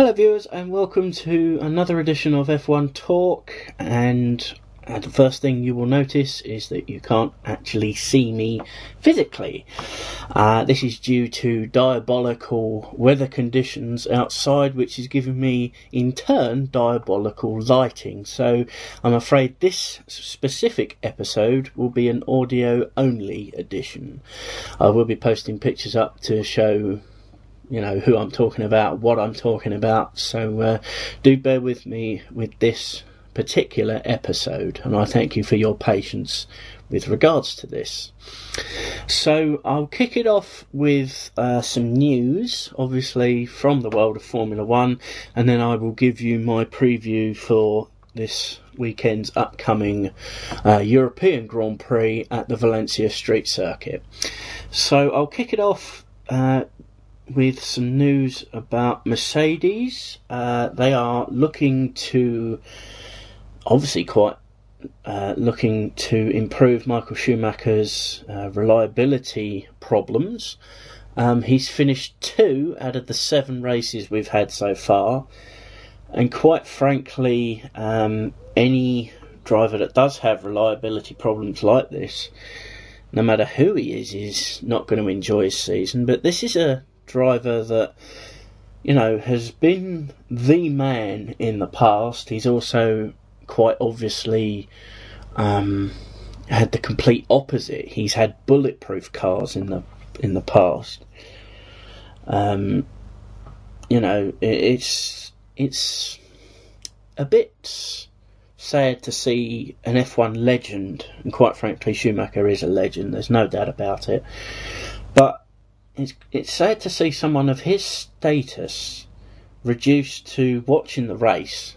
Hello viewers, and welcome to another edition of F1 Talk. And the first thing you will notice is that you can't actually see me physically. This is due to diabolical weather conditions outside, which is giving me in turn diabolical lighting. So I'm afraid this specific episode will be an audio only edition. I will be posting pictures up to show who I'm talking about, what I'm talking about, so do bear with me with this particular episode, and I thank you for your patience with regards to this. So I'll kick it off with some news, obviously from the world of Formula 1, and then I will give you my preview for this weekend's upcoming European Grand Prix at the Valencia street circuit. So I'll kick it off with some news about Mercedes. They are looking to improve Michael Schumacher's reliability problems. He's finished 2 out of the 7 races we've had so far, and quite frankly, any driver that does have reliability problems like this, no matter who he is not going to enjoy his season. But this is a driver that has been the man in the past. He's also quite obviously had the complete opposite. He's had bulletproof cars in the past. It's a bit sad to see an F1 legend, and quite frankly Schumacher is a legend, there's no doubt about it, but it's sad to see someone of his status reduced to watching the race,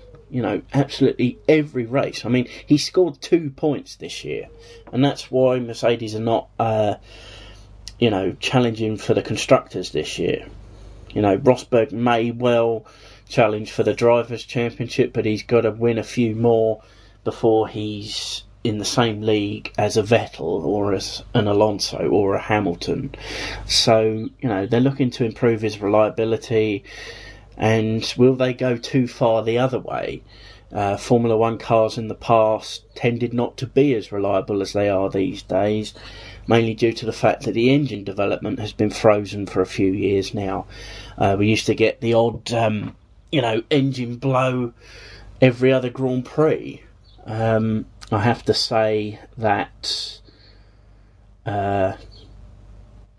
absolutely every race. I mean, he scored 2 points this year, and that's why Mercedes are not, challenging for the constructors this year. Rosberg may well challenge for the Drivers' Championship, but he's got to win a few more before he's in the same league as a Vettel or as an Alonso or a Hamilton. So, they're looking to improve his reliability. And will they go too far the other way? Formula 1 cars in the past tended not to be as reliable as they are these days, mainly due to the fact that the engine development has been frozen for a few years now. We used to get the odd, engine blow every other Grand Prix. I have to say that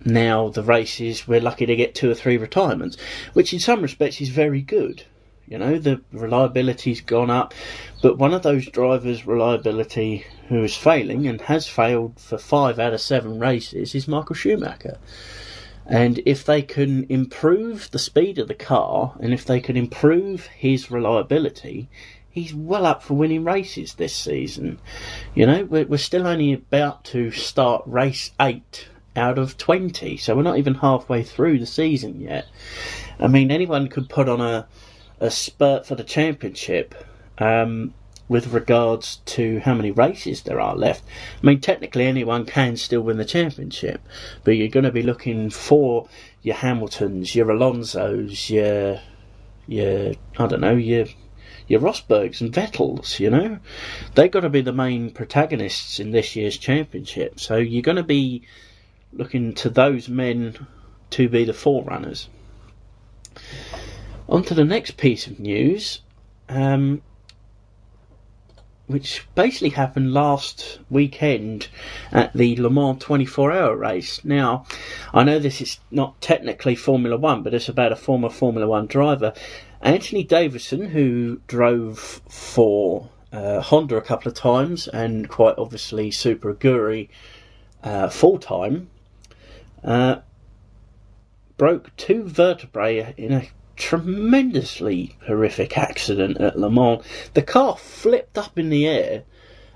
now the races, we're lucky to get 2 or 3 retirements, which in some respects is very good. The reliability's gone up, but one of those drivers' reliability who is failing and has failed for 5 out of 7 races is Michael Schumacher. And if they can improve the speed of the car, and if they can improve his reliability, he's well up for winning races this season. We're still only about to start race 8 out of 20, so we're not even halfway through the season yet. I mean, anyone could put on a spurt for the championship with regards to how many races there are left. I mean, technically anyone can still win the championship, but you're going to be looking for your Hamiltons, your Alonsos, your Rosbergs and Vettels. They've got to be the main protagonists in this year's championship. So you're going to be looking to those men to be the forerunners. On to the next piece of news, which basically happened last weekend at the Le Mans 24-hour race. Now, I know this is not technically Formula 1, but it's about a former Formula 1 driver, Anthony Davidson, who drove for Honda a couple of times, and quite obviously Super Aguri full-time, broke 2 vertebrae in a tremendously horrific accident at Le Mans. The car flipped up in the air,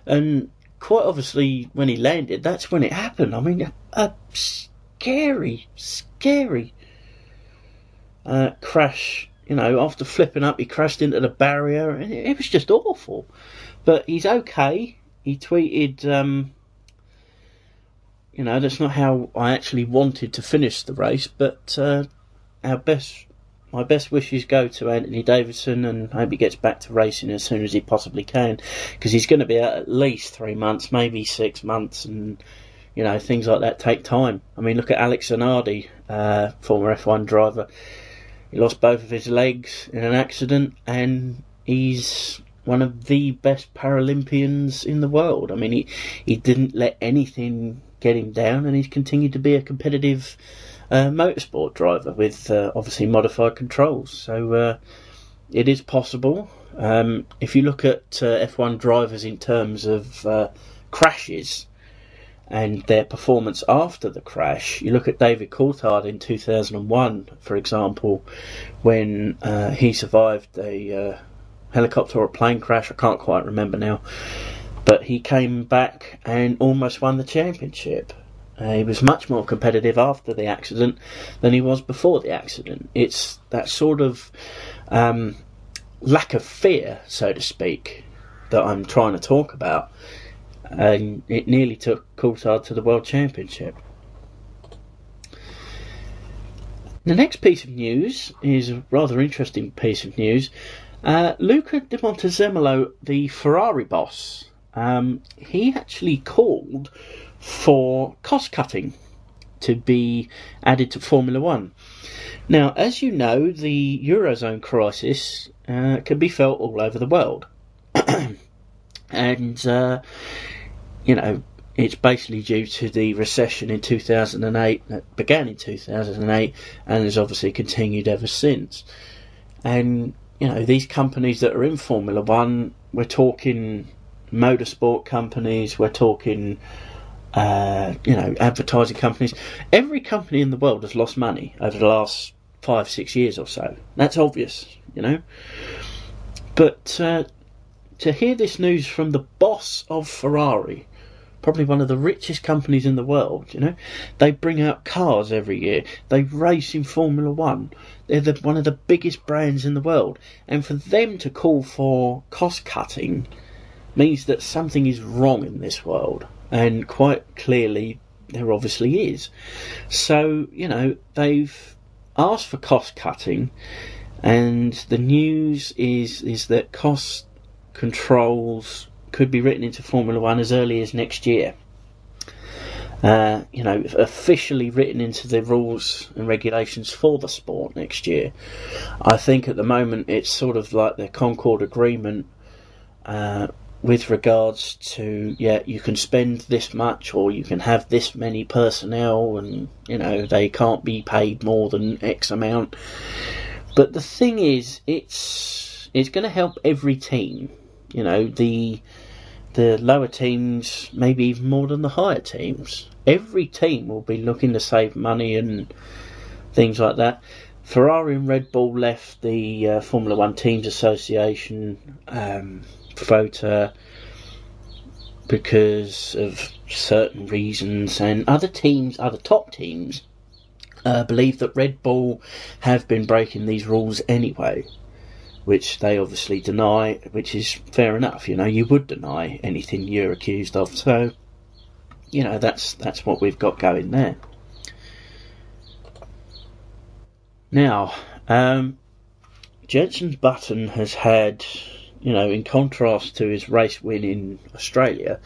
and quite obviously when he landed, that's when it happened. I mean, a scary crash. After flipping up, he crashed into the barrier, and it was just awful. But he's okay. He tweeted, that's not how I actually wanted to finish the race, but our best my best wishes go to Anthony Davidson, and hope he gets back to racing as soon as he possibly can, because he's going to be out at least 3 months, maybe 6 months, and things like that take time. I mean, look at Alex Zanardi, former F1 driver. He lost both of his legs in an accident, and he's one of the best Paralympians in the world. I mean, he didn't let anything get him down, and he's continued to be a competitive motorsport driver with obviously modified controls. So it is possible. If you look at F1 drivers in terms of crashes and their performance after the crash, you look at David Coulthard in 2001, for example, when he survived a helicopter or a plane crash. I can't quite remember now, but he came back and almost won the championship. He was much more competitive after the accident than he was before the accident. It's that sort of lack of fear, so to speak, that I'm trying to talk about. And it nearly took Coulthard to the World Championship. The next piece of news is a rather interesting piece of news. Luca Di Montezemolo, the Ferrari boss, he actually called for cost cutting to be added to Formula One. Now, as you know, the Eurozone crisis can be felt all over the world. And, it's basically due to the recession in 2008 that began in 2008 and has obviously continued ever since. And, these companies that are in Formula One, we're talking motorsport companies, we're talking advertising companies. Every company in the world has lost money over the last 5-6 years or so. That's obvious, But to hear this news from the boss of Ferrari, probably one of the richest companies in the world, they bring out cars every year. They race in Formula One. They're one of the biggest brands in the world. And for them to call for cost cutting means that something is wrong in this world. And quite clearly, there obviously is. So, they've asked for cost cutting, and the news is that cost controls could be written into Formula One as early as next year. Officially written into the rules and regulations for the sport next year. I think at the moment it's sort of like the Concord Agreement, with regards to, you can spend this much, or you can have this many personnel, and they can't be paid more than X amount. But the thing is, it's going to help every team. The lower teams, maybe even more than the higher teams. Every team will be looking to save money and things like that. Ferrari and Red Bull left the Formula One Teams Association, FOTA, because of certain reasons, and other top teams believe that Red Bull have been breaking these rules anyway, which they obviously deny, which is fair enough. You would deny anything you're accused of, so that's what we've got going there. Now, Jenson Button has had, in contrast to his race win in Australia,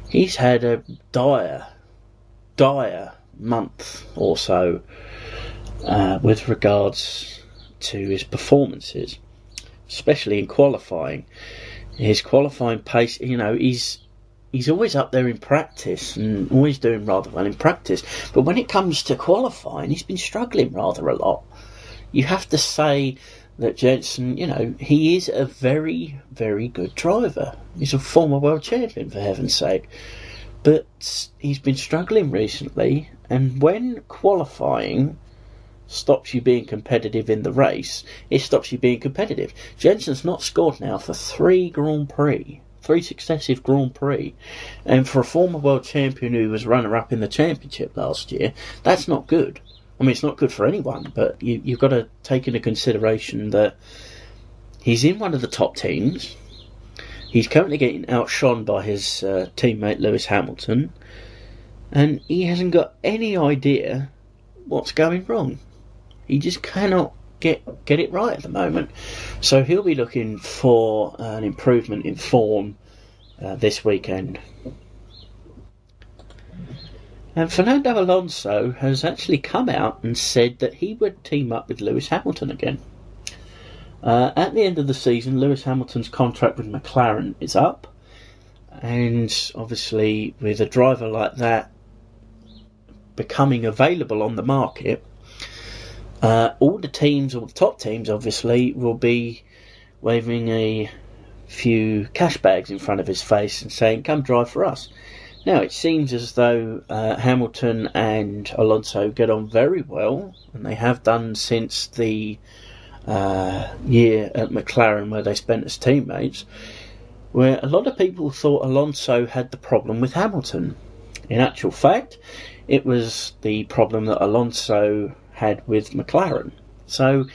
he's had a dire month or so with regards to his performances, especially in qualifying. His qualifying pace, he's always up there in practice and always doing rather well in practice, but when it comes to qualifying, he's been struggling rather a lot. You have to say that Jenson, he is a very, very good driver. He's a former world champion, for heaven's sake. But he's been struggling recently, and when qualifying stops you being competitive in the race, it stops you being competitive. Jenson's not scored now for 3 successive Grand Prix, and for a former world champion who was runner-up in the championship last year, that's not good. I mean, it's not good for anyone, but you've got to take into consideration that he's in one of the top teams. He's currently getting outshone by his teammate Lewis Hamilton, and he hasn't got any idea what's going wrong. He just cannot get it right at the moment. So he'll be looking for an improvement in form this weekend. And Fernando Alonso has actually come out and said that he would team up with Lewis Hamilton again. At the end of the season, Lewis Hamilton's contract with McLaren is up, and obviously with a driver like that becoming available on the market, all the teams, all the top teams obviously, will be waving a few cash bags in front of his face and saying, come drive for us. Now, it seems as though Hamilton and Alonso get on very well, and they have done since the year at McLaren where they spent as teammates, where a lot of people thought Alonso had the problem with Hamilton. In actual fact, it was the problem that Alonso had with McLaren. So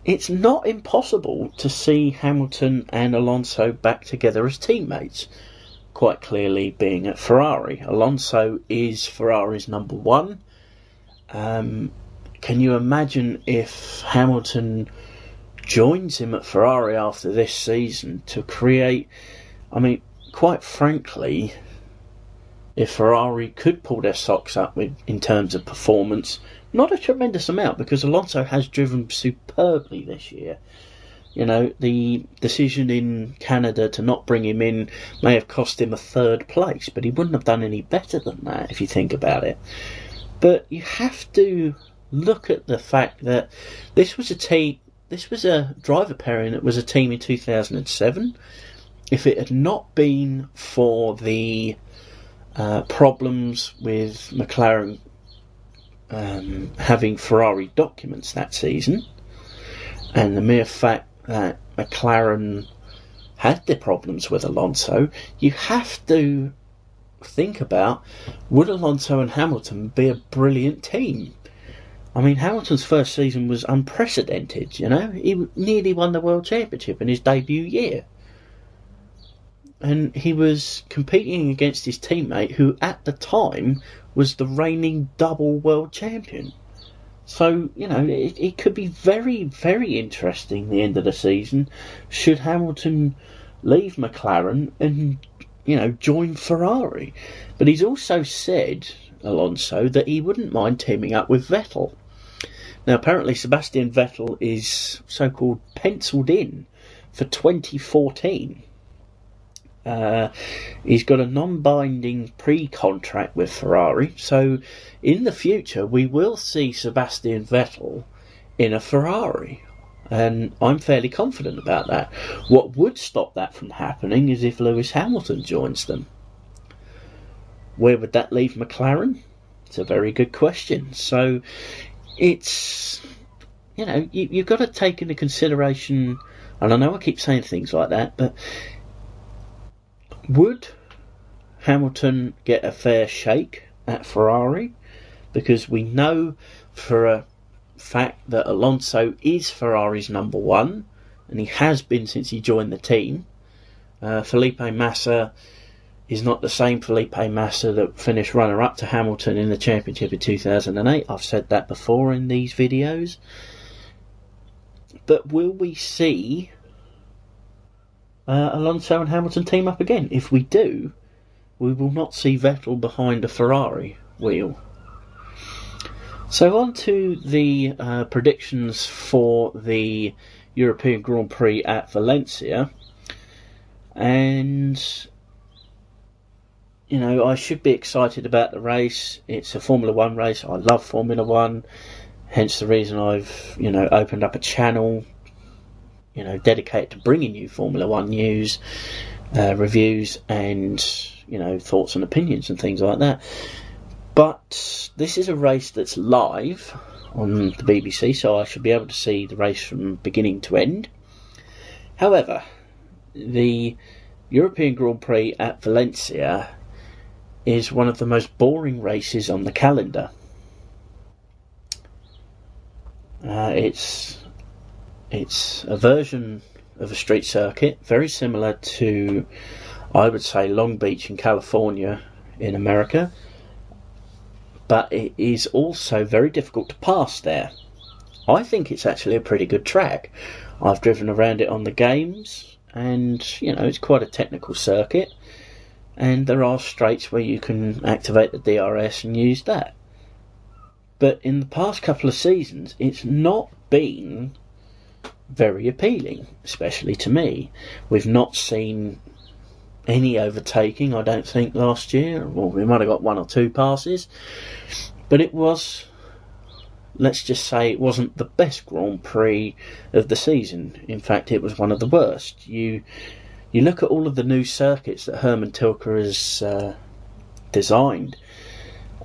it's not impossible to see Hamilton and Alonso back together as teammates. Quite clearly being at Ferrari. Alonso is Ferrari's number one. Can you imagine if Hamilton joins him at Ferrari after this season to create... I mean, quite frankly, if Ferrari could pull their socks up in terms of performance, not a tremendous amount, because Alonso has driven superbly this year. You know, the decision in Canada to not bring him in may have cost him a third place, but he wouldn't have done any better than that if you think about it. But you have to look at the fact that this was a driver pairing that was a team in 2007. If it had not been for the problems with McLaren having Ferrari documents that season, and the mere fact that McLaren had their problems with Alonso, you have to think about, would Alonso and Hamilton be a brilliant team? I mean, Hamilton's first season was unprecedented, you know. He nearly won the World Championship in his debut year. And he was competing against his teammate, who at the time was the reigning double world champion. So, you know, it could be very, very interesting the end of the season should Hamilton leave McLaren and, you know, join Ferrari. But he's also said, Alonso, that he wouldn't mind teaming up with Vettel. Now, apparently Sebastian Vettel is so-called penciled in for 2014. He's got a non-binding pre-contract with Ferrari, so in the future we will see Sebastian Vettel in a Ferrari, and I'm fairly confident about that. What would stop that from happening is if Lewis Hamilton joins them. Where would that leave McLaren? It's a very good question. So it's, you know, you've got to take into consideration, and I know I keep saying things like that, but would Hamilton get a fair shake at Ferrari? Because we know for a fact that Alonso is Ferrari's number one, and he has been since he joined the team. Felipe Massa is not the same Felipe Massa that finished runner-up to Hamilton in the championship in 2008. I've said that before in these videos. But will we see Alonso and Hamilton team up again? If we do, we will not see Vettel behind a Ferrari wheel. So on to the predictions for the European Grand Prix at Valencia. And, you know, I should be excited about the race. It's a Formula 1 race. I love Formula 1. Hence the reason I've, you know, opened up a channel, you know, dedicated to bringing you Formula 1 news, reviews, and, you know, thoughts and opinions and things like that. But this is a race that's live on the BBC, so I should be able to see the race from beginning to end. However, the European Grand Prix at Valencia is one of the most boring races on the calendar. It's a version of a street circuit, very similar to, I would say, Long Beach in California in America. But it is also very difficult to pass there. I think it's actually a pretty good track. I've driven around it on the games, and it's quite a technical circuit, and there are straights where you can activate the DRS and use that. But in the past couple of seasons, it's not been very appealing, especially to me. We've not seen any overtaking, I don't think, last year. Well, we might have got 1 or 2 passes, but it was, let's just say, it wasn't the best Grand Prix of the season. In fact, it was one of the worst. You look at all of the new circuits that Herman Tilke has designed,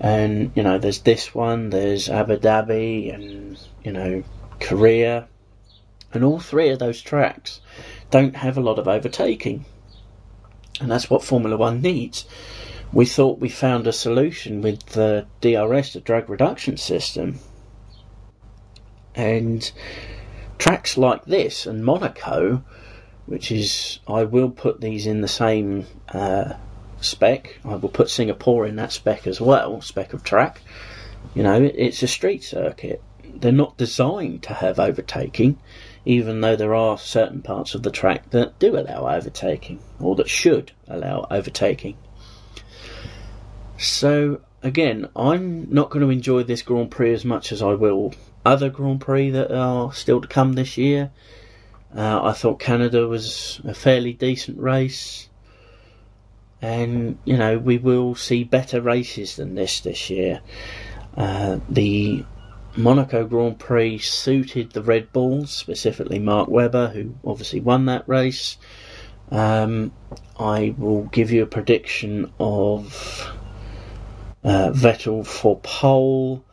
and there's this one, there's Abu Dhabi, and Korea, and all 3 of those tracks don't have a lot of overtaking. And that's what Formula One needs. We thought we found a solution with the DRS, the drag reduction system. And tracks like this and Monaco, which is, I will put these in the same spec. I will put Singapore in that spec as well, spec of track. It's a street circuit. They're not designed to have overtaking, even though there are certain parts of the track that do allow overtaking, or that should allow overtaking. So, again, I'm not going to enjoy this Grand Prix as much as I will other Grand Prix that are still to come this year. I thought Canada was a fairly decent race, and, we will see better races than this year. The Monaco Grand Prix suited the Red Bulls, specifically Mark Webber, who obviously won that race. I will give you a prediction of Vettel for pole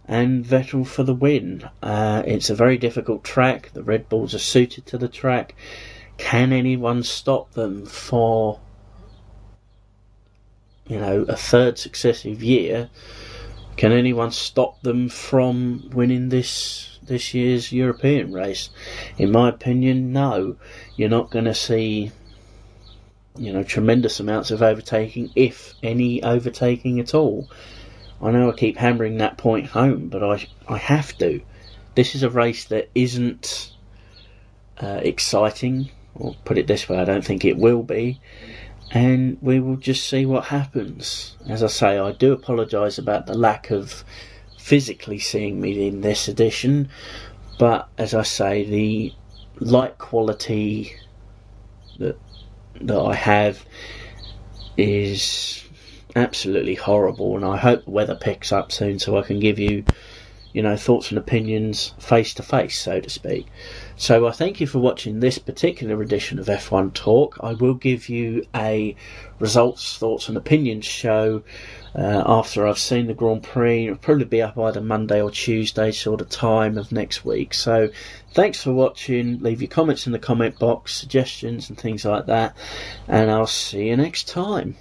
and Vettel for the win. It's a very difficult track. The Red Bulls are suited to the track. Can anyone stop them for a third successive year? Can anyone stop them from winning this year's European race? In my opinion, no. You're not going to see, tremendous amounts of overtaking, if any overtaking at all. I know I keep hammering that point home, but I have to. This is a race that isn't exciting, or put it this way, I don't think it will be. And we will just see what happens. As I say, I do apologise about the lack of physically seeing me in this edition, but as I say, the light quality that I have is absolutely horrible, and I hope the weather picks up soon so I can give you thoughts and opinions face to face, so to speak. So I thank you for watching this particular edition of F1 Talk. I will give you a results, thoughts and opinions show after I've seen the Grand Prix. It'll probably be up either Monday or Tuesday sort of time of next week. So thanks for watching. Leave your comments in the comment box, suggestions and things like that, and I'll see you next time.